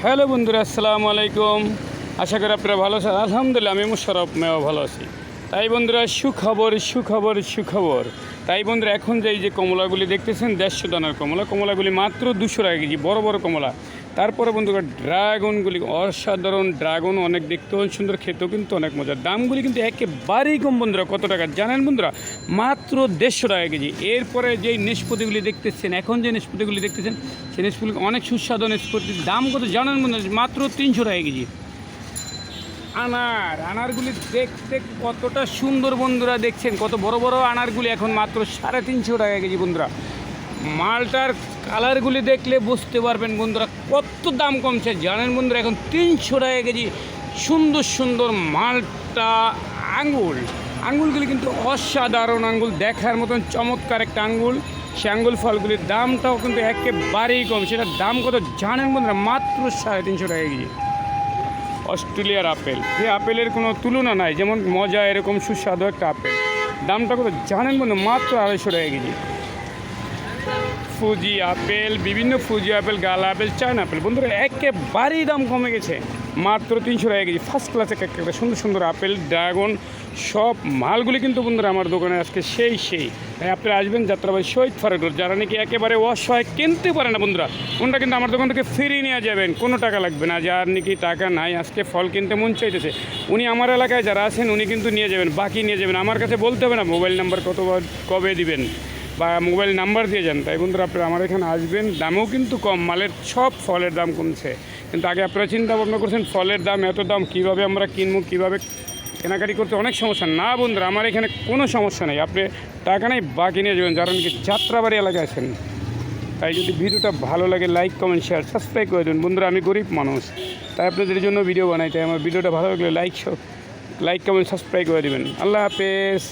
Hello বন্ধুরা, আসসালামু আলাইকুম। আশা করি আপনারা ভালো আছেন। আলহামদুলিল্লাহ আমি মুশারফ মেও ভালো আছি। তাই বন্ধুরা, সুখবর সুখবর সুখবর। তাই বন্ধুরা, এখন যে কমলাগুলি দেখতেছেন 150 দানার কমলাগুলি মাত্র 200 টাকা কেজি, বড় বড় কমলা। তারপরে বন্ধুরা, ড্রাগনগুলি অসাধারণ ড্রাগন, অনেক দেখতেও সুন্দর, খেতেও কিন্তু অনেক মজার। দামগুলি কিন্তু একেবারেই কম বন্ধুরা। কত টাকা জানেন বন্ধুরা? মাত্র 150 টাকা কেজি। এরপরে যেই নেশপতিগুলি দেখতেছেন, এখন যে নেশপতিগুলি দেখতেছেন, সেই নেশপতি অনেক সুস্বাদু নেশপতির দাম কত জানেন বন্ধুরা? মাত্র 300 টাকা কেজি। আনারগুলি দেখতে কতটা সুন্দর বন্ধুরা, দেখছেন কত বড় বড় আনারগুলি, এখন মাত্র 350 টাকা কেজি বন্ধুরা। মালটার কালারগুলি দেখলে বুঝতে পারবেন বন্ধুরা কত দাম কমছে জানেন বন্ধুরা। এখন 300 টাকা কেজি সুন্দর সুন্দর মালটা আঙ্গুলগুলি কিন্তু অসাধারণ আঙ্গুল, দেখার মতন চমৎকার একটা আঙ্গুল। সে আঙ্গুল ফলগুলির দামটাও কিন্তু একেবারেই কম। সেটার দাম কত জানেন বন্ধুরা? মাত্র 350 টাকা কেজি। অস্ট্রেলিয়ার আপেল, যে আপেলের কোনো তুলনা নাই, যেমন মজা এরকম সুস্বাদু একটা আপেল। দামটা কত জানেন বন্ধু? মাত্র 250 টাকা কেজি। ফুজি আপেল, বিভিন্ন ফুজি আপেল, গালা আপেল, চায়না আপেল বন্ধুরা একেবারেই দাম কমে গেছে। মাত্র 300 টাকা কেজি। ফার্স্ট ক্লাসে একটা সুন্দর সুন্দর আপেল, ড্রাগন, সব মালগুলি কিন্তু বন্ধুরা আমার দোকানে আজকে সেই তাই আপনারা আসবেন যাত্রাবাড়ি শহীদ ফারুক রোড। যারা নাকি একেবারে অসহায়, কিনতে পারে না বন্ধুরা, ওনটা কিন্তু আমার দোকান থেকে ফিরিয়ে নিয়ে যাবেন, কোনো টাকা লাগবে না। যার নাকি টাকা নাই, আজকে ফল কিনতে মন চাইতেছে, উনি আমার এলাকায় যারা আছেন উনি কিন্তু নিয়ে যাবেন, বাকি নিয়ে যাবেন। আমার কাছে বলতে হবে না মোবাইল নাম্বার কবে দিবেন বা মোবাইল নাম্বার দিয়ে যান। তাই বন্ধুরা, আপনারা আমার এখানে আসবেন। দামও কিন্তু কম, মালের সব ফলের দাম কমছে। কিন্তু আগে আপনারা চিন্তা ভাবনা করছেন ফলের দাম এত দাম, কীভাবে আমরা কিনবো, কীভাবে কেনাকাটি করতে অনেক সমস্যা। না বন্ধুরা, আমার এখানে কোনো সমস্যা নেই, আপনি টাকা নেই বাকি নিয়ে যাবেন যারা নাকি যাত্রাবাড়ি এলাকায় আছেন। তাই যদি ভিডিওটা ভালো লাগে, লাইক কমেন্ট শেয়ার সাবস্ক্রাইব করে দেবেন বন্ধুরা। আমি গরিব মানুষ, তাই আপনাদের জন্য ভিডিও বানাই। তাই আমার ভিডিওটা ভালো লাগলে লাইক কমেন্ট সাবস্ক্রাইব করে দেবেন। আল্লাহ হাফেজ।